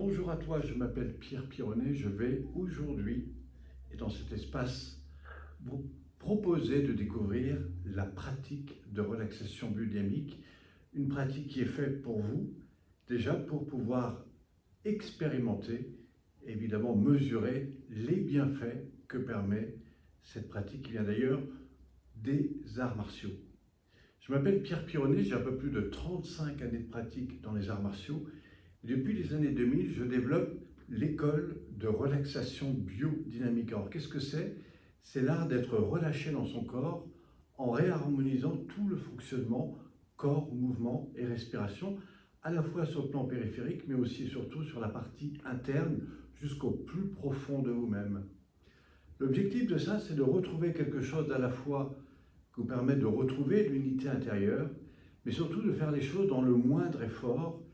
Bonjour à toi, je m'appelle Pierre Pironnet, je vais aujourd'hui, et dans cet espace, vous proposer de découvrir la pratique de relaxation biodynamique, une pratique qui est faite pour vous, déjà pour pouvoir expérimenter, évidemment mesurer les bienfaits que permet cette pratique qui vient d'ailleurs des arts martiaux. Je m'appelle Pierre Pironnet, j'ai un peu plus de 35 années de pratique dans les arts martiaux. Depuis les années 2000, je développe l'école de relaxation biodynamique. Alors, qu'est-ce que c'est? C'est l'art d'être relâché dans son corps en réharmonisant tout le fonctionnement corps, mouvement et respiration, à la fois sur le plan périphérique, mais aussi et surtout sur la partie interne, jusqu'au plus profond de vous-même. L'objectif de ça, c'est de retrouver quelque chose à la fois qui vous permet de retrouver l'unité intérieure, mais surtout de faire les choses dans le moindre effort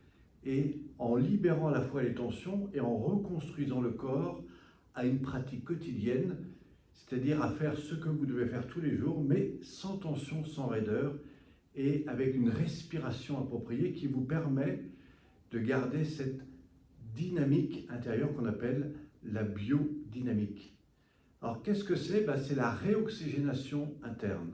et en libérant à la fois les tensions et en reconstruisant le corps à une pratique quotidienne, c'est-à-dire à faire ce que vous devez faire tous les jours, mais sans tension, sans raideur, et avec une respiration appropriée qui vous permet de garder cette dynamique intérieure qu'on appelle la biodynamique. Alors qu'est-ce que c'est? C'est la réoxygénation interne.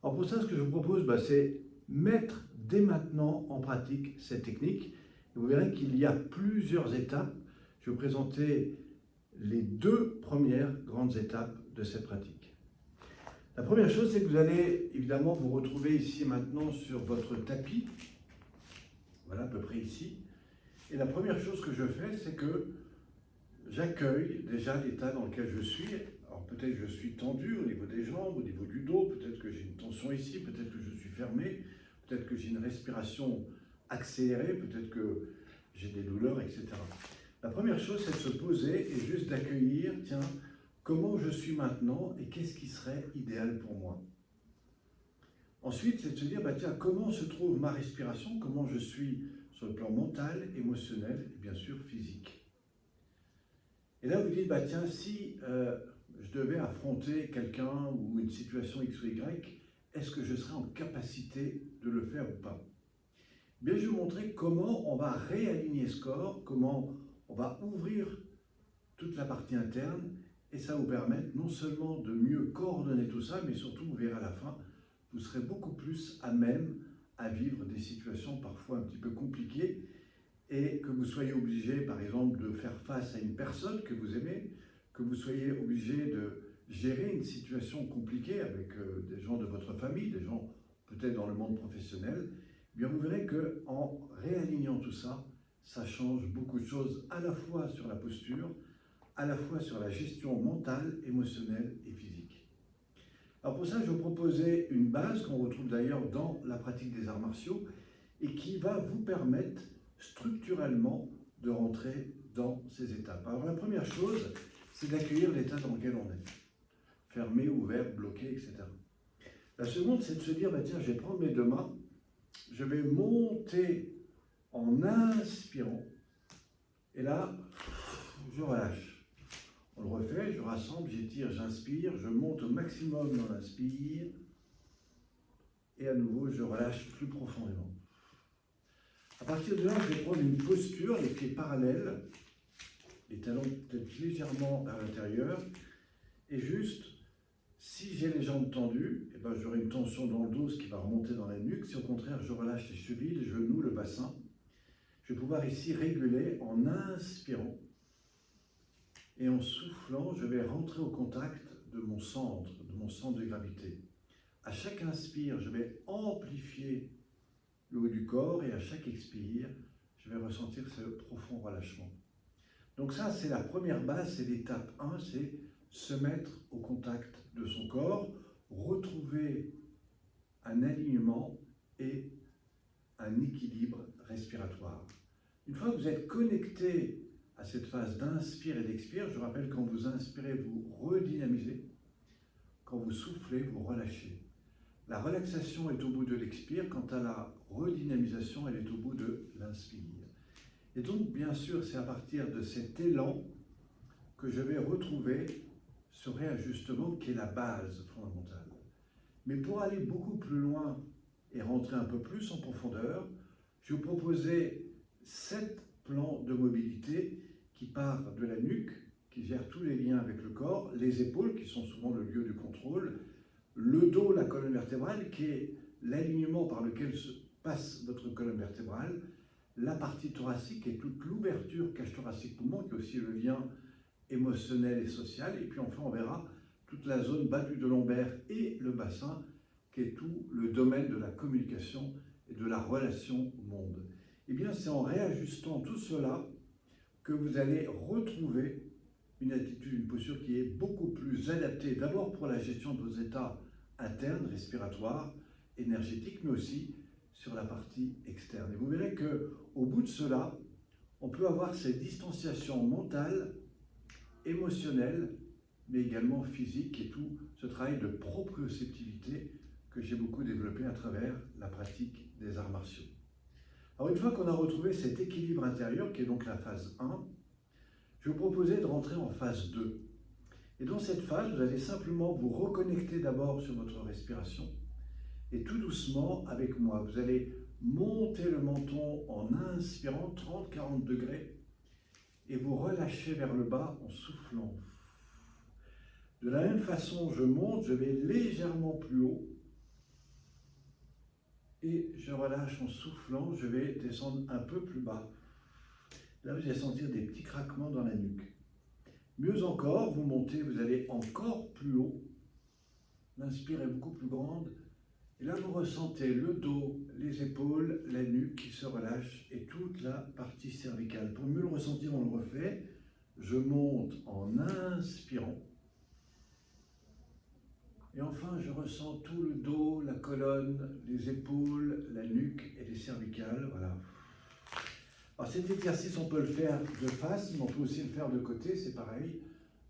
Alors pour ça, ce que je vous propose, c'est mettre dès maintenant en pratique cette technique. Vous verrez qu'il y a plusieurs étapes. Je vais vous présenter les deux premières grandes étapes de cette pratique. La première chose, c'est que vous allez évidemment vous retrouver ici maintenant sur votre tapis. Voilà, à peu près ici. Et la première chose que je fais, c'est que j'accueille déjà l'état dans lequel je suis. Alors peut-être que je suis tendu au niveau des jambes, au niveau du dos, peut-être que j'ai une tension ici, peut-être que je suis fermé, peut-être que j'ai une respiration accélérée, peut-être que j'ai des douleurs, etc. La première chose, c'est de se poser et juste d'accueillir, tiens, comment je suis maintenant et qu'est-ce qui serait idéal pour moi. Ensuite, c'est de se dire, tiens, comment se trouve ma respiration, comment je suis sur le plan mental, émotionnel et bien sûr physique. Et là, vous dites, tiens, si je devais affronter quelqu'un ou une situation X ou Y, est-ce que je serais en capacité de le faire ou pas? Bien, je vais vous montrer comment on va réaligner ce corps, comment on va ouvrir toute la partie interne, et ça va vous permettre non seulement de mieux coordonner tout ça, mais surtout, vous verrez à la fin, vous serez beaucoup plus à même à vivre des situations parfois un petit peu compliquées, et que vous soyez obligé, par exemple, de faire face à une personne que vous aimez, que vous soyez obligé de gérer une situation compliquée avec des gens de votre famille, des gens peut-être dans le monde professionnel, eh bien vous verrez qu'en réalignant tout ça, ça change beaucoup de choses, à la fois sur la posture, à la fois sur la gestion mentale, émotionnelle et physique. Alors pour ça, je vais vous proposer une base qu'on retrouve d'ailleurs dans la pratique des arts martiaux et qui va vous permettre structurellement de rentrer dans ces étapes. Alors la première chose, c'est d'accueillir l'état dans lequel on est. Fermé, ouvert, bloqué, etc. La seconde, c'est de se dire, tiens, je vais prendre mes deux mains, je vais monter en inspirant, et là, je relâche. On le refait, je rassemble, j'étire, j'inspire, je monte au maximum dans l'inspire, et à nouveau, je relâche plus profondément. À partir de là, je vais prendre une posture, les pieds parallèles, les talons peut-être légèrement à l'intérieur, et juste, si j'ai les jambes tendues, j'aurai une tension dans le dos, ce qui va remonter dans la nuque. Si au contraire, je relâche les chevilles, les genoux, le bassin, je vais pouvoir ici réguler en inspirant. Et en soufflant, je vais rentrer au contact de mon centre de gravité. À chaque inspire, je vais amplifier le haut du corps et à chaque expire, je vais ressentir ce profond relâchement. Donc ça, c'est la première base, c'est l'étape 1, c'est se mettre au contact de son corps, retrouver un alignement et un équilibre respiratoire. Une fois que vous êtes connecté à cette phase d'inspire et d'expire, je rappelle, quand vous inspirez, vous redynamisez, quand vous soufflez, vous relâchez. La relaxation est au bout de l'expire, quant à la redynamisation, elle est au bout de l'inspire. Et donc, bien sûr, c'est à partir de cet élan que je vais retrouver ce réajustement qui est la base fondamentale. Mais pour aller beaucoup plus loin et rentrer un peu plus en profondeur, je vais vous proposer 7 plan de mobilité qui part de la nuque, qui gère tous les liens avec le corps, les épaules, qui sont souvent le lieu du contrôle, le dos, la colonne vertébrale, qui est l'alignement par lequel se passe votre colonne vertébrale, la partie thoracique et toute l'ouverture cage thoracique poumon, qui est aussi le lien émotionnel et social, et puis enfin on verra toute la zone bas du dos lombaire et le bassin, qui est tout le domaine de la communication et de la relation au monde. Et bien c'est en réajustant tout cela que vous allez retrouver une attitude, une posture qui est beaucoup plus adaptée, d'abord pour la gestion de vos états internes, respiratoires, énergétiques, mais aussi sur la partie externe. Et vous verrez qu'au bout de cela, on peut avoir cette distanciation mentale, émotionnelle, mais également physique, et tout ce travail de proprioceptivité que j'ai beaucoup développé à travers la pratique des arts martiaux. Alors une fois qu'on a retrouvé cet équilibre intérieur, qui est donc la phase 1, je vais vous proposer de rentrer en phase 2. Et dans cette phase, vous allez simplement vous reconnecter d'abord sur votre respiration, et tout doucement, avec moi, vous allez monter le menton en inspirant 30-40 degrés, et vous relâchez vers le bas en soufflant. De la même façon, je monte, je vais légèrement plus haut, et je relâche en soufflant, je vais descendre un peu plus bas. Là, vous allez sentir des petits craquements dans la nuque. Mieux encore, vous montez, vous allez encore plus haut. L'inspire est beaucoup plus grande. Et là, vous ressentez le dos, les épaules, la nuque qui se relâche et toute la partie cervicale. Pour mieux le ressentir, on le refait. Je monte en inspirant. Et enfin, je ressens tout le dos, la colonne, les épaules, la nuque et les cervicales. Voilà. Alors cet exercice, on peut le faire de face, mais on peut aussi le faire de côté, c'est pareil.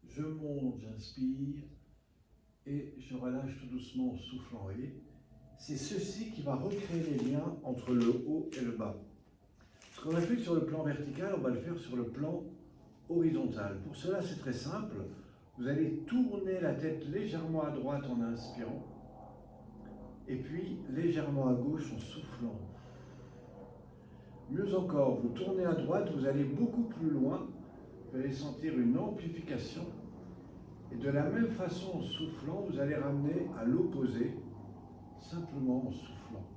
Je monte, j'inspire, et je relâche tout doucement en soufflant. C'est ceci qui va recréer les liens entre le haut et le bas. Ce qu'on a fait sur le plan vertical, on va le faire sur le plan horizontal. Pour cela, c'est très simple. Vous allez tourner la tête légèrement à droite en inspirant, et puis légèrement à gauche en soufflant. Mieux encore, vous tournez à droite, vous allez beaucoup plus loin, vous allez sentir une amplification, et de la même façon, en soufflant, vous allez ramener à l'opposé, simplement en soufflant.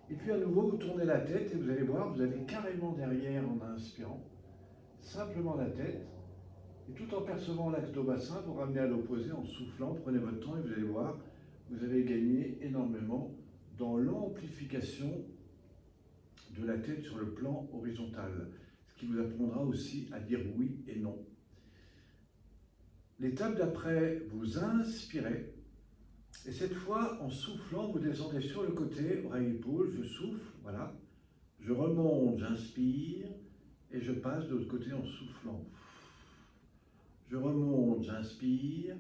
Et puis à nouveau, vous tournez la tête, et vous allez voir, vous allez carrément derrière en inspirant, simplement la tête, et tout en percevant l'axe du bassin, vous ramenez à l'opposé en soufflant, prenez votre temps, et vous allez voir, vous allez gagner énormément dans l'amplification de la tête sur le plan horizontal, ce qui vous apprendra aussi à dire oui et non. L'étape d'après, vous inspirez, et cette fois, en soufflant, vous descendez sur le côté, oreille-épaule, je souffle, voilà, je remonte, j'inspire, et je passe de l'autre côté en soufflant. Je remonte, j'inspire,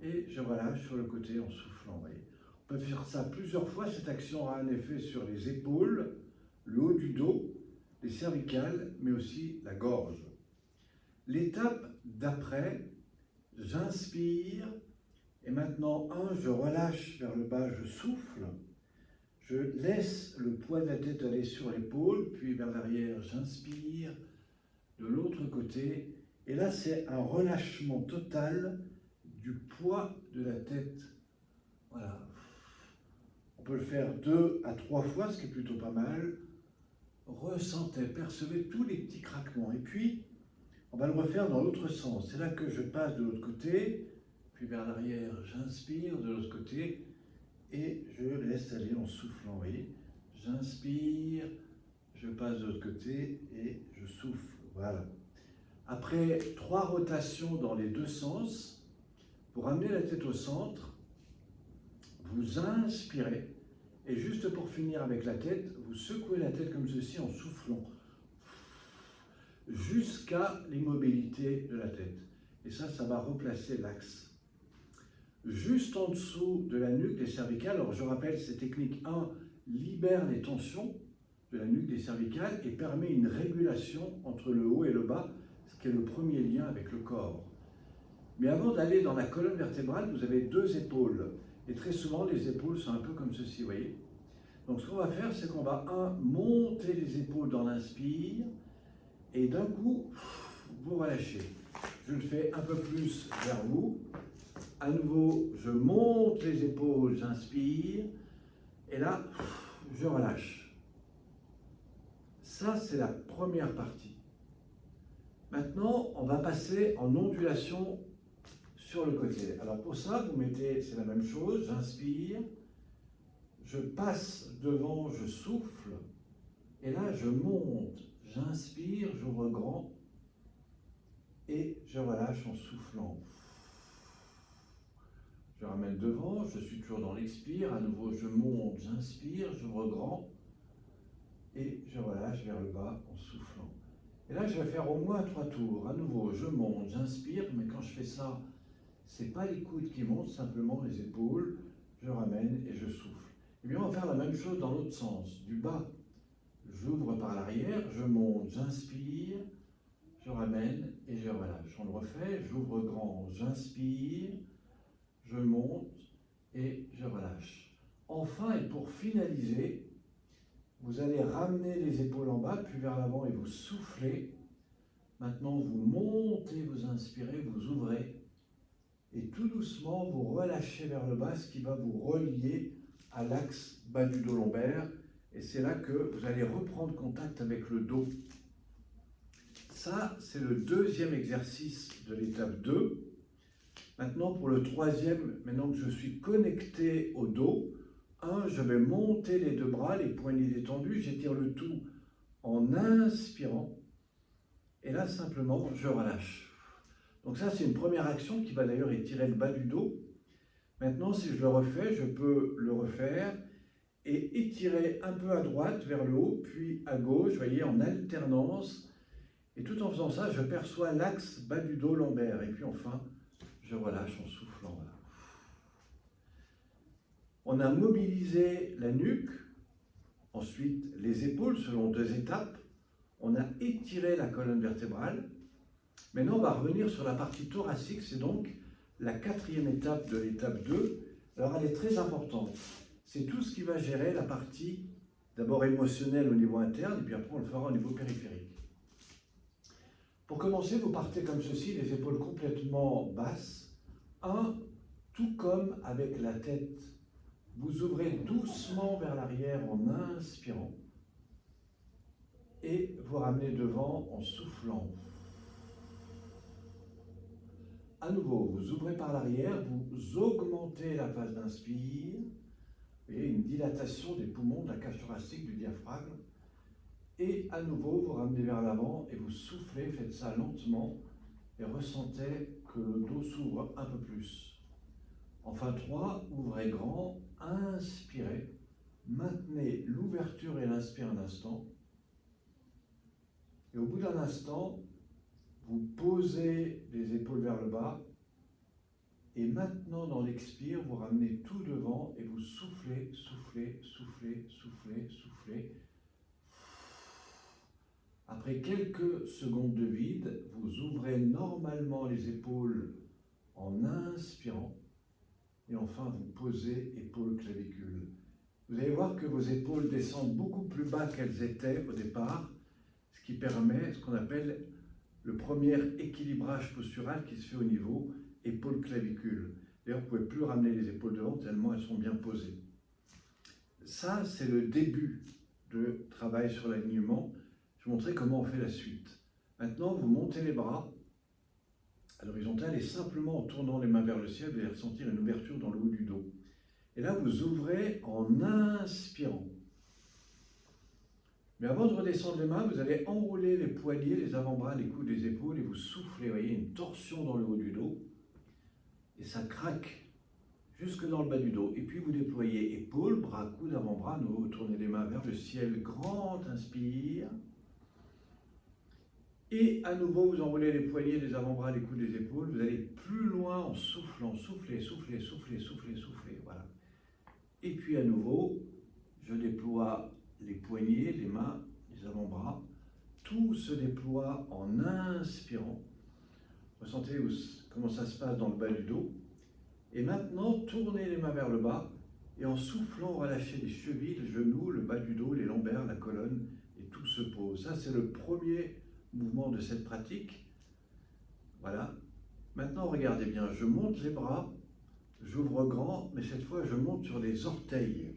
et je relâche sur le côté en soufflant. Voyez. On peut faire ça plusieurs fois, cette action aura un effet sur les épaules, le haut du dos, les cervicales, mais aussi la gorge. L'étape d'après, j'inspire, et maintenant, je relâche vers le bas, je souffle, je laisse le poids de la tête aller sur l'épaule, puis vers l'arrière, j'inspire, de l'autre côté, et là, c'est un relâchement total du poids de la tête. Voilà. On peut le faire 2 à 3 fois, ce qui est plutôt pas mal. Ressentez, percevez tous les petits craquements. Et puis, on va le refaire dans l'autre sens. C'est là que je passe de l'autre côté, puis vers l'arrière, j'inspire de l'autre côté, et je laisse aller en soufflant. Vous voyez, j'inspire, je passe de l'autre côté, et je souffle. Voilà. Après 3 rotations dans les deux sens, pour ramener la tête au centre, vous inspirez, et juste pour finir avec la tête, vous secouez la tête comme ceci en soufflant, jusqu'à l'immobilité de la tête. Et ça va replacer l'axe. Juste en dessous de la nuque des cervicales, alors je rappelle, cette technique 1 libère les tensions de la nuque des cervicales et permet une régulation entre le haut et le bas, ce qui est le premier lien avec le corps. Mais avant d'aller dans la colonne vertébrale, vous avez 2 épaules. Et très souvent, les épaules sont un peu comme ceci, vous voyez. Donc ce qu'on va faire, c'est qu'on va monter les épaules dans l'inspire et d'un coup, vous relâchez. Je le fais un peu plus vers vous. À nouveau, je monte les épaules, j'inspire et là, je relâche. Ça, c'est la première partie. Maintenant, on va passer en ondulation sur le côté. Alors pour ça, vous mettez, c'est la même chose, j'inspire, je passe devant, je souffle, et là je monte, j'inspire, j'ouvre grand, et je relâche en soufflant. Je ramène devant, je suis toujours dans l'expire, à nouveau je monte, j'inspire, j'ouvre grand, et je relâche vers le bas en soufflant. Et là, je vais faire au moins 3 tours. À nouveau, je monte, j'inspire, mais quand je fais ça, ce n'est pas les coudes qui montent, simplement les épaules. Je ramène et je souffle. Et bien, on va faire la même chose dans l'autre sens. Du bas, j'ouvre par l'arrière, je monte, j'inspire, je ramène et je relâche. On le refait, j'ouvre grand, j'inspire, je monte et je relâche. Enfin, et pour finaliser, vous allez ramener les épaules en bas, puis vers l'avant et vous soufflez. Maintenant, vous montez, vous inspirez, vous ouvrez. Et tout doucement, vous relâchez vers le bas, ce qui va vous relier à l'axe bas du dos lombaire. Et c'est là que vous allez reprendre contact avec le dos. Ça, c'est le deuxième exercice de l'étape 2. Maintenant, pour le troisième, maintenant que je suis connecté au dos, je vais monter les 2 bras, les poignets détendus, j'étire le tout en inspirant. Et là, simplement, je relâche. Donc ça, c'est une première action qui va d'ailleurs étirer le bas du dos. Maintenant, si je le refais, je peux le refaire et étirer un peu à droite vers le haut, puis à gauche, vous voyez, en alternance. Et tout en faisant ça, je perçois l'axe bas du dos lombaire. Et puis enfin, je relâche en soufflant. Voilà. On a mobilisé la nuque, ensuite les épaules selon 2 étapes. On a étiré la colonne vertébrale. Maintenant, on va revenir sur la partie thoracique, c'est donc la 4e étape de l'étape 2. Alors, elle est très importante. C'est tout ce qui va gérer la partie, d'abord émotionnelle au niveau interne, et puis après, on le fera au niveau périphérique. Pour commencer, vous partez comme ceci, les épaules complètement basses. Tout comme avec la tête. Vous ouvrez doucement vers l'arrière en inspirant. Et vous ramenez devant en soufflant. À nouveau, vous ouvrez par l'arrière, vous augmentez la phase d'inspire, vous voyez, une dilatation des poumons, de la cage thoracique, du diaphragme. Et à nouveau, vous ramenez vers l'avant et vous soufflez, faites ça lentement et ressentez que le dos s'ouvre un peu plus. Enfin 3, ouvrez grand, inspirez, maintenez l'ouverture et l'inspire un instant. Et au bout d'un instant, vous posez les épaules vers le bas et maintenant dans l'expire, vous ramenez tout devant et vous soufflez, soufflez, soufflez, soufflez, soufflez. Après quelques secondes de vide, vous ouvrez normalement les épaules en inspirant et enfin vous posez épaules clavicules. Vous allez voir que vos épaules descendent beaucoup plus bas qu'elles étaient au départ, ce qui permet ce qu'on appelle le premier équilibrage postural qui se fait au niveau épaules-clavicules. D'ailleurs, vous ne pouvez plus ramener les épaules devant tellement elles sont bien posées. Ça, c'est le début de travail sur l'alignement. Je vais vous montrer comment on fait la suite. Maintenant, vous montez les bras à l'horizontale et simplement en tournant les mains vers le ciel, vous allez ressentir une ouverture dans le haut du dos. Et là, vous ouvrez en inspirant. Mais avant de redescendre les mains, vous allez enrouler les poignets, les avant-bras, les coudes, les épaules et vous soufflez, vous voyez, une torsion dans le haut du dos. Et ça craque jusque dans le bas du dos. Et puis vous déployez épaules, bras, coudes, avant-bras, vous tournez les mains vers le ciel, grand inspire. Et à nouveau, vous enroulez les poignets, les avant-bras, les coudes, les épaules. Vous allez plus loin en soufflant, soufflez, soufflez, soufflez, soufflez, soufflez. Voilà. Et puis à nouveau, je déploie les poignets, les mains, les avant-bras. Tout se déploie en inspirant. Ressentez comment ça se passe dans le bas du dos. Et maintenant, tournez les mains vers le bas Et en soufflant, relâchez les chevilles, les genoux, le bas du dos, les lombaires, la colonne, et tout se pose. Ça, c'est le premier mouvement de cette pratique. Voilà. Maintenant, regardez bien, je monte les bras, j'ouvre grand, mais cette fois, je monte sur les orteils.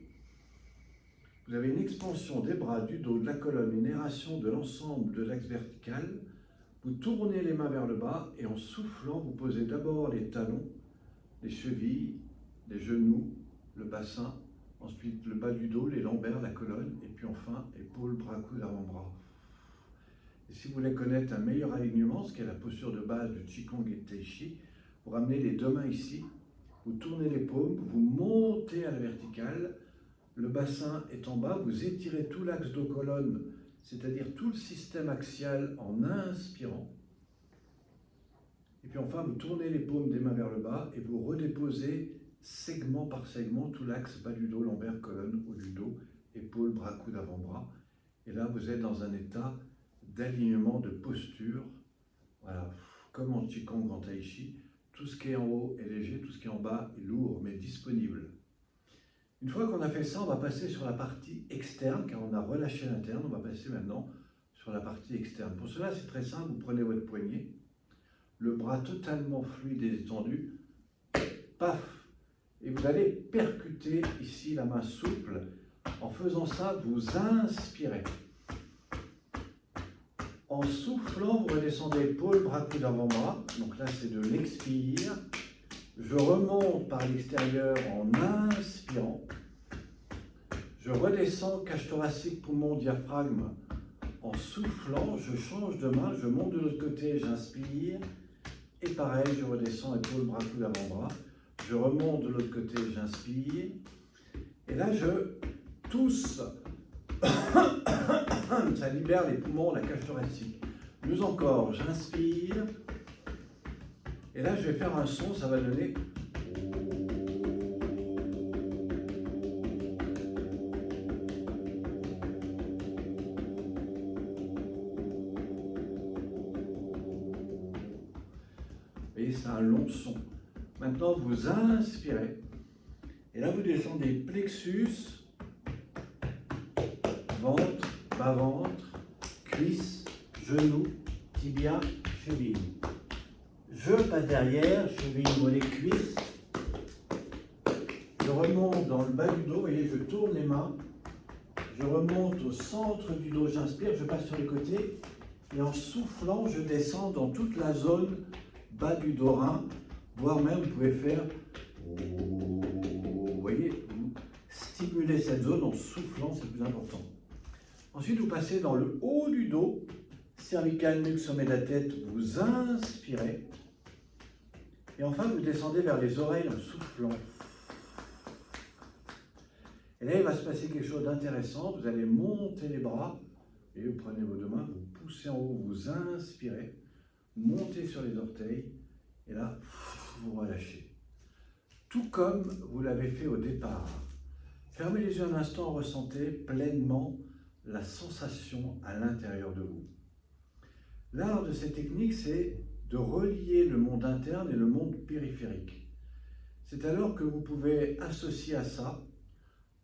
Vous avez une expansion des bras, du dos, de la colonne, une aération de l'ensemble de l'axe vertical. Vous tournez les mains vers le bas et en soufflant, vous posez d'abord les talons, les chevilles, les genoux, le bassin, ensuite le bas du dos, les lombaires, la colonne, et puis enfin, épaules, bras, coudes, avant-bras. Et si vous voulez connaître un meilleur alignement, ce qui est la posture de base du Qigong et du Tai Chi, vous ramenez les deux mains ici, vous tournez les paumes, vous montez à la verticale, le bassin est en bas, vous étirez tout l'axe dos-colonne, c'est-à-dire tout le système axial en inspirant. Et puis enfin, vous tournez les paumes des mains vers le bas et vous redéposez segment par segment tout l'axe bas du dos, lombaire, colonne, haut du dos, épaules, bras, coudes, avant-bras. Et là, vous êtes dans un état d'alignement, de posture. Voilà, comme en Qigong, en Tai Chi, tout ce qui est en haut est léger, tout ce qui est en bas est lourd, mais disponible. Une fois qu'on a fait ça, on va passer sur la partie externe, car on a relâché l'interne. On va passer maintenant sur la partie externe. Pour cela, c'est très simple. Vous prenez votre poignet, le bras totalement fluide et détendu, paf, et vous allez percuter ici la main souple. En faisant ça, vous inspirez. En soufflant, vous redescendez épaules, bras, coudes, avant-bras. Donc là, c'est de l'expire. Je remonte par l'extérieur en inspirant. Je redescends, cage thoracique, poumon, diaphragme. En soufflant, je change de main, je monte de l'autre côté, j'inspire. Et pareil, je redescends, épaules, bras, coudes, avant-bras. Je remonte de l'autre côté, j'inspire. Et là, je tousse. Ça libère les poumons, la cage thoracique. Mieux encore, j'inspire. Et là, je vais faire un son, ça va donner. Et c'est un long son. Maintenant, vous inspirez. Et là, vous descendez plexus, ventre, bas-ventre, cuisse, genou, tibia, cheville. Je passe derrière, cheville, mollet, cuisse. Je remonte dans le bas du dos, et je tourne les mains. Je remonte au centre du dos, j'inspire, je passe sur les côtés. Et en soufflant, je descends dans toute la zone bas du dos rein, voire même, vous pouvez faire. Vous voyez, vous stimulez cette zone en soufflant, c'est le plus important. Ensuite, vous passez dans le haut du dos, cervical, nuque, sommet de la tête, vous inspirez. Et enfin, vous descendez vers les oreilles en soufflant. Et là, il va se passer quelque chose d'intéressant. Vous allez monter les bras, et vous prenez vos deux mains, vous poussez en haut, vous inspirez, montez sur les orteils, et là, vous relâchez. Tout comme vous l'avez fait au départ. Fermez les yeux un instant, ressentez pleinement la sensation à l'intérieur de vous. L'art de cette technique, c'est de relier le monde interne et le monde périphérique. C'est alors que vous pouvez associer à ça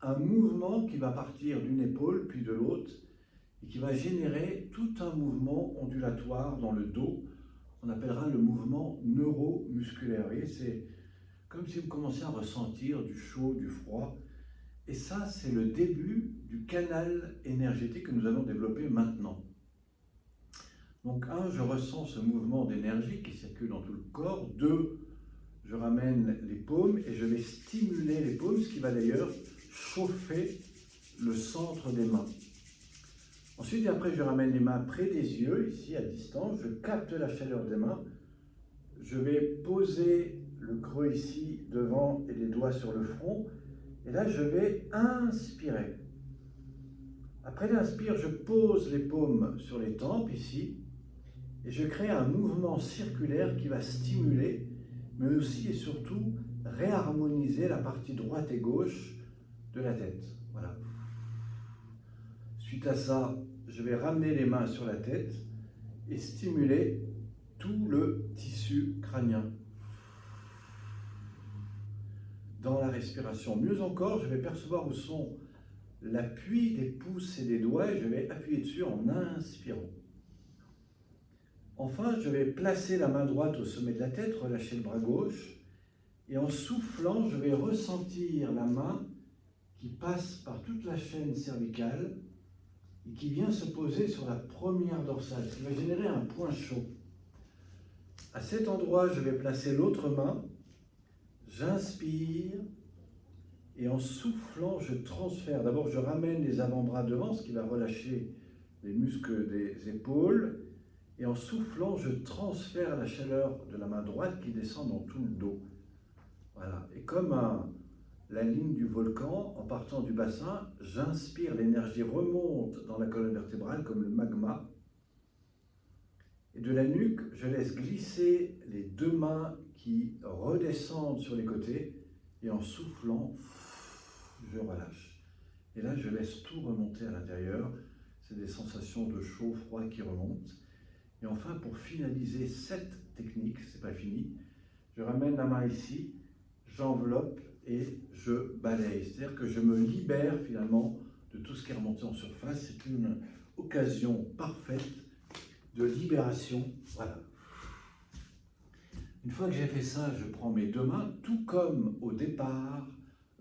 un mouvement qui va partir d'une épaule puis de l'autre et qui va générer tout un mouvement ondulatoire dans le dos qu'on appellera le mouvement neuromusculaire. Et c'est comme si vous commenciez à ressentir du chaud, du froid. Et ça, c'est le début du canal énergétique que nous allons développer maintenant. Donc, 1, je ressens ce mouvement d'énergie qui circule dans tout le corps. 2, je ramène les paumes et je vais stimuler les paumes, ce qui va d'ailleurs chauffer le centre des mains. Ensuite, et après, je ramène les mains près des yeux, ici à distance. Je capte la chaleur des mains. Je vais poser le creux ici devant et les doigts sur le front. Et là, je vais inspirer. Après l'inspire, je pose les paumes sur les tempes ici. Et je crée un mouvement circulaire qui va stimuler, mais aussi et surtout réharmoniser la partie droite et gauche de la tête. Voilà. Suite à ça, je vais ramener les mains sur la tête et stimuler tout le tissu crânien. dans la respiration. Mieux encore, je vais percevoir où sont l'appui des pouces et des doigts et je vais appuyer dessus en inspirant. Enfin, je vais placer la main droite au sommet de la tête, relâcher le bras gauche et en soufflant, je vais ressentir la main qui passe par toute la chaîne cervicale et qui vient se poser sur la première dorsale, ce qui va générer un point chaud. À cet endroit, je vais placer l'autre main, j'inspire et en soufflant, je transfère. D'abord, je ramène les avant-bras devant, ce qui va relâcher les muscles des épaules. Et en soufflant, je transfère la chaleur de la main droite qui descend dans tout le dos. Voilà. Et comme la ligne du volcan, en partant du bassin, j'inspire, l'énergie remonte dans la colonne vertébrale comme le magma. Et de la nuque, je laisse glisser les deux mains qui redescendent sur les côtés. Et en soufflant, je relâche. Et là, je laisse tout remonter à l'intérieur. C'est des sensations de chaud, froid qui remontent. Et enfin, pour finaliser cette technique, c'est pas fini, je ramène la main ici, j'enveloppe et je balaye. C'est-à-dire que je me libère finalement de tout ce qui est remonté en surface. C'est une occasion parfaite de libération. Voilà. Une fois que j'ai fait ça, je prends mes deux mains, tout comme au départ,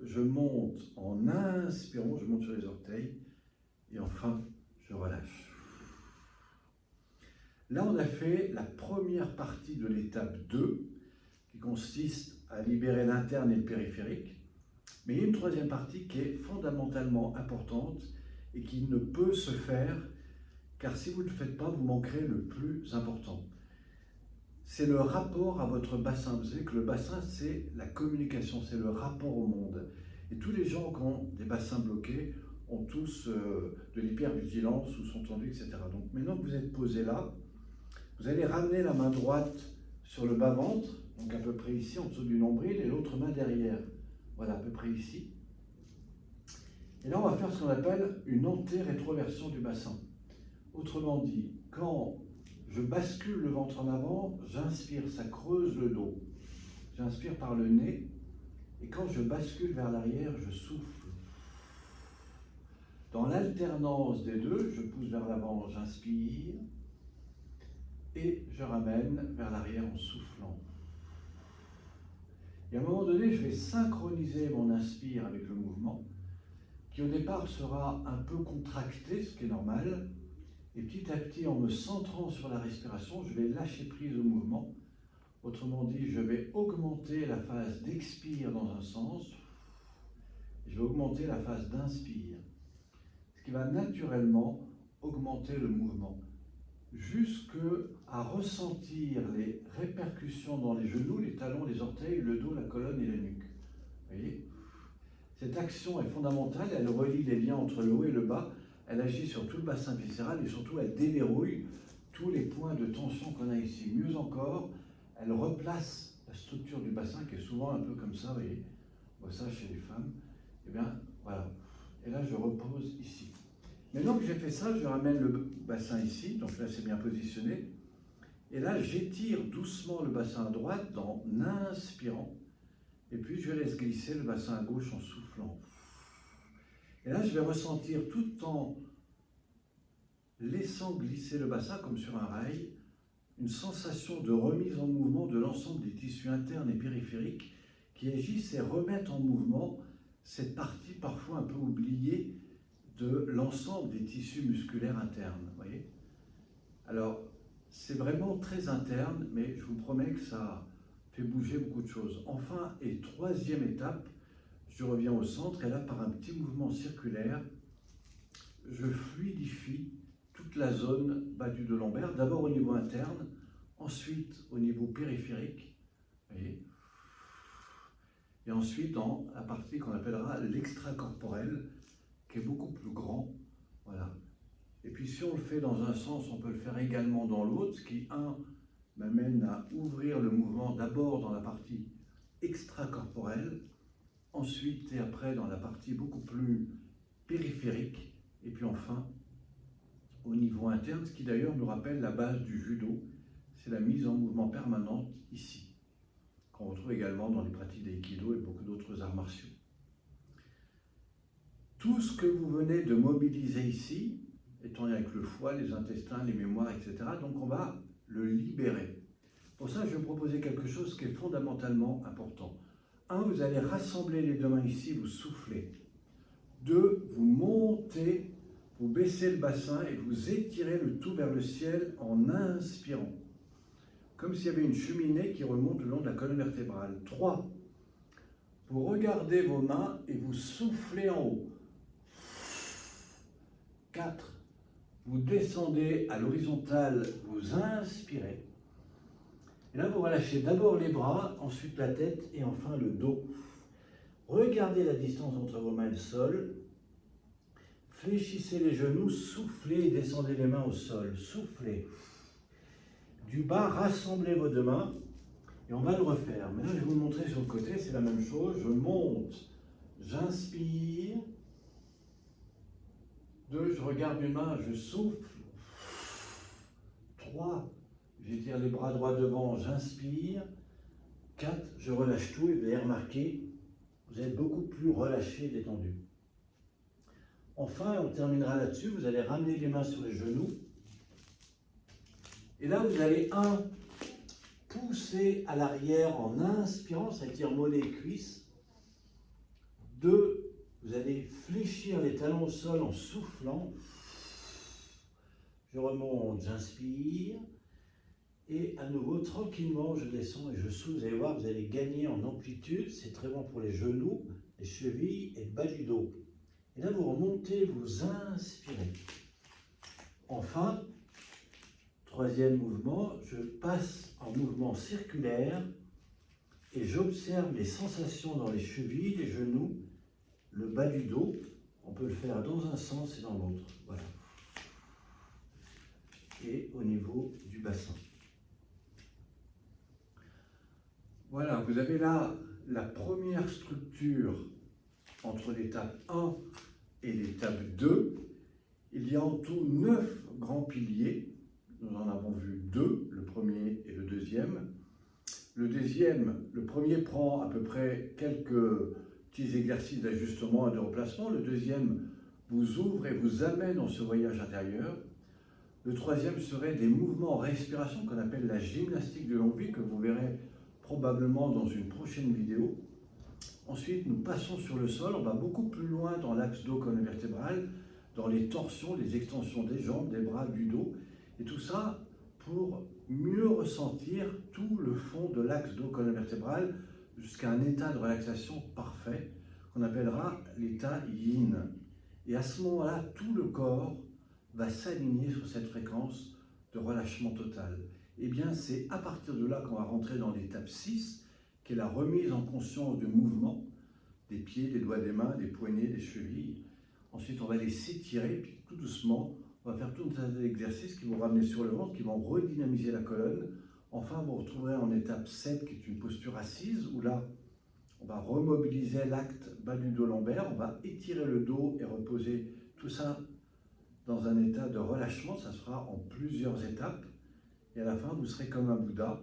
je monte en inspirant, je monte sur les orteils, et enfin, je relâche. Là, on a fait la première partie de l'étape 2, qui consiste à libérer l'interne et le périphérique. Mais il y a une troisième partie qui est fondamentalement importante et qui ne peut se faire, car si vous ne le faites pas, vous manquerez le plus important. C'est le rapport à votre bassin. Vous savez que le bassin, c'est la communication, c'est le rapport au monde. Et tous les gens qui ont des bassins bloqués ont tous de l'hypervigilance ou sont tendus, etc. Donc maintenant que vous êtes posé là, vous allez ramener la main droite sur le bas-ventre, donc à peu près ici, en dessous du nombril, et l'autre main derrière. Voilà, à peu près ici. Et là, on va faire ce qu'on appelle une anté-rétroversion du bassin. Autrement dit, quand je bascule le ventre en avant, j'inspire, ça creuse le dos. J'inspire par le nez, et quand je bascule vers l'arrière, je souffle. Dans l'alternance des deux, je pousse vers l'avant, j'inspire, et je ramène vers l'arrière en soufflant. Et à un moment donné, je vais synchroniser mon inspire avec le mouvement, qui au départ sera un peu contracté, ce qui est normal, et petit à petit, en me centrant sur la respiration, je vais lâcher prise au mouvement. Autrement dit, je vais augmenter la phase d'expire dans un sens, et je vais augmenter la phase d'inspire, ce qui va naturellement augmenter le mouvement, jusqu'à ressentir les répercussions dans les genoux, les talons, les orteils, le dos, la colonne et la nuque. Vous voyez ? Cette action est fondamentale, elle relie les liens entre le haut et le bas, elle agit sur tout le bassin viscéral et surtout elle déverrouille tous les points de tension qu'on a ici. Mieux encore, elle replace la structure du bassin qui est souvent un peu comme ça, vous voyez, on voit ça chez les femmes. Et bien voilà, et là je repose ici. Maintenant que j'ai fait ça, je ramène le bassin ici, donc là c'est bien positionné. Et là j'étire doucement le bassin à droite en inspirant. Et puis je laisse glisser le bassin à gauche en soufflant. Et là je vais ressentir tout en laissant glisser le bassin comme sur un rail, une sensation de remise en mouvement de l'ensemble des tissus internes et périphériques qui agissent et remettent en mouvement cette partie parfois un peu oubliée de l'ensemble des tissus musculaires internes, vous voyez. Alors, c'est vraiment très interne, mais je vous promets que ça fait bouger beaucoup de choses. Enfin, et troisième étape, je reviens au centre, et là, par un petit mouvement circulaire, je fluidifie toute la zone bas du dos lombaire, d'abord au niveau interne, ensuite au niveau périphérique, vous voyez, et ensuite dans la partie qu'on appellera l'extracorporel, qui est beaucoup plus grand, voilà. Et puis si on le fait dans un sens, on peut le faire également dans l'autre, ce qui, m'amène à ouvrir le mouvement d'abord dans la partie extracorporelle, ensuite et après dans la partie beaucoup plus périphérique, et puis enfin au niveau interne, ce qui d'ailleurs nous rappelle la base du judo, c'est la mise en mouvement permanente ici. qu'on retrouve également dans les pratiques d'aïkido et beaucoup d'autres arts martiaux. Tout ce que vous venez de mobiliser ici est en lien avec le foie, les intestins, les mémoires, etc. Donc on va le libérer. Pour ça, je vais vous proposer quelque chose qui est fondamentalement important. 1, vous allez rassembler les deux mains ici, vous soufflez. 2, vous montez, vous baissez le bassin et vous étirez le tout vers le ciel en inspirant. Comme s'il y avait une cheminée qui remonte le long de la colonne vertébrale. 3, vous regardez vos mains et vous soufflez en haut. 4, vous descendez à l'horizontale, vous inspirez. Et là, vous relâchez d'abord les bras, ensuite la tête et enfin le dos. Regardez la distance entre vos mains et le sol. Fléchissez les genoux, soufflez et descendez les mains au sol. Soufflez. Du bas, rassemblez vos deux mains et on va le refaire. Maintenant, je vais vous montrer sur le côté, c'est la même chose. Je monte, j'inspire. 2, je regarde une main, je souffle. 3, j'étire les bras droits devant, j'inspire. 4, je relâche tout et vous allez remarquer, vous êtes beaucoup plus relâché, détendu. Enfin, on terminera là-dessus, vous allez ramener les mains sur les genoux. Et là, vous allez, 1, pousser à l'arrière en inspirant, ça tire mollets et cuisses. 2, vous allez fléchir les talons au sol en soufflant. Je remonte, j'inspire. Et à nouveau, tranquillement, je descends et je souffle. Vous allez voir, vous allez gagner en amplitude. C'est très bon pour les genoux, les chevilles et le bas du dos. Et là, vous remontez, vous inspirez. Enfin, 3e mouvement, je passe en mouvement circulaire et j'observe les sensations dans les chevilles, les genoux, le bas du dos. On peut le faire dans un sens et dans l'autre. Voilà. Et au niveau du bassin. Voilà, vous avez là la première structure entre l'étape 1 et l'étape 2. Il y a en tout 9 grands piliers. Nous en avons vu 2, le premier et le deuxième. Le premier prend à peu près quelques petits exercices d'ajustement et de replacement. Le deuxième vous ouvre et vous amène dans ce voyage intérieur. Le troisième serait des mouvements en respiration qu'on appelle la gymnastique de longue vie, que vous verrez probablement dans une prochaine vidéo. Ensuite, nous passons sur le sol, on va beaucoup plus loin dans l'axe dos-colonne vertébrale, dans les torsions, les extensions des jambes, des bras, du dos, et tout ça pour mieux ressentir tout le fond de l'axe dos-colonne vertébrale jusqu'à un état de relaxation parfait qu'on appellera l'état yin. Et à ce moment-là, tout le corps va s'aligner sur cette fréquence de relâchement total. Eh bien, c'est à partir de là qu'on va rentrer dans l'étape 6, qui est la remise en conscience du mouvement, des pieds, des doigts des mains, des poignets, des chevilles. Ensuite, on va les s'étirer, puis tout doucement, on va faire tout un tas d'exercices qui vont ramener sur le ventre, qui vont redynamiser la colonne. Enfin, vous retrouverez en étape 7, qui est une posture assise, où là, on va remobiliser l'acte bas du dos lombaire, on va étirer le dos et reposer tout ça dans un état de relâchement. Ça se fera en plusieurs étapes. Et à la fin, vous serez comme un Bouddha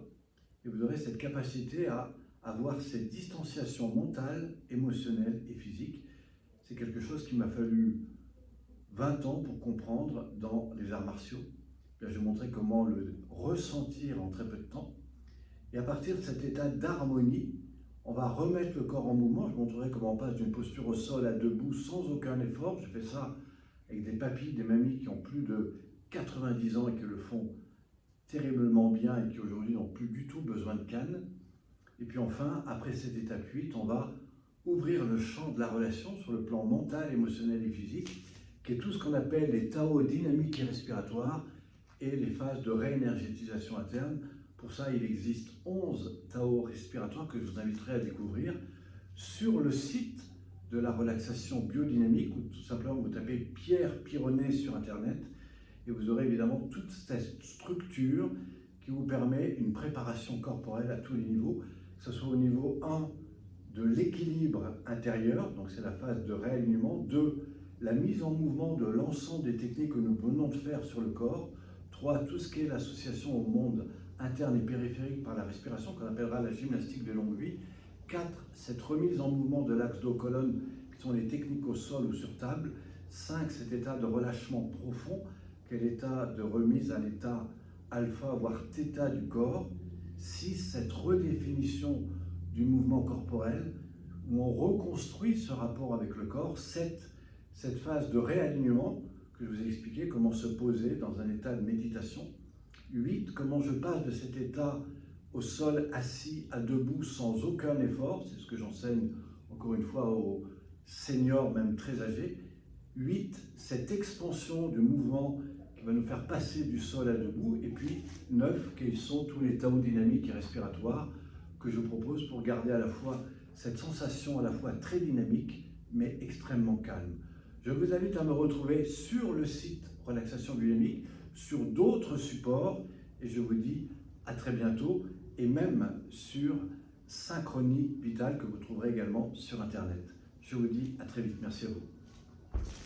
et vous aurez cette capacité à avoir cette distanciation mentale, émotionnelle et physique. C'est quelque chose qui m'a fallu 20 ans pour comprendre dans les arts martiaux. Là, je vais montrer comment le ressentir en très peu de temps. Et à partir de cet état d'harmonie, on va remettre le corps en mouvement. Je montrerai comment on passe d'une posture au sol à debout sans aucun effort. Je fais ça avec des papis, des mamies qui ont plus de 90 ans et qui le font terriblement bien et qui aujourd'hui n'ont plus du tout besoin de canne. Et puis enfin, après cette étape 8, on va ouvrir le champ de la relation sur le plan mental, émotionnel et physique, qui est tout ce qu'on appelle les Tao dynamiques et respiratoires et les phases de réénergétisation interne. Pour ça, il existe 11 Tao respiratoires que je vous inviterai à découvrir sur le site de la relaxation biodynamique, ou tout simplement vous tapez Pierre Pironnet sur Internet, et vous aurez évidemment toute cette structure qui vous permet une préparation corporelle à tous les niveaux, que ce soit au niveau 1 de l'équilibre intérieur, donc c'est la phase de réalignement, 2, la mise en mouvement de l'ensemble des techniques que nous venons de faire sur le corps, 3, tout ce qui est l'association au monde interne et périphérique par la respiration, qu'on appellera la gymnastique de longue vie. 4, cette remise en mouvement de l'axe dos-colonne, qui sont les techniques au sol ou sur table. 5, cet état de relâchement profond, qui est l'état de remise à l'état alpha, voire θ du corps. 6, cette redéfinition du mouvement corporel, où on reconstruit ce rapport avec le corps. 7, cette phase de réalignement, que je vous ai expliqué, comment se poser dans un état de méditation. 8, comment je passe de cet état au sol assis à debout sans aucun effort, c'est ce que j'enseigne encore une fois aux seniors, même très âgés. 8, cette expansion du mouvement qui va nous faire passer du sol à debout. Et puis 9, quels sont tous les taos dynamiques et respiratoires que je propose pour garder à la fois cette sensation à la fois très dynamique mais extrêmement calme. Je vous invite à me retrouver sur le site Relaxation Biodynamique, sur d'autres supports, et je vous dis à très bientôt, et même sur Synchronie Vitale que vous trouverez également sur Internet. Je vous dis à très vite. Merci à vous.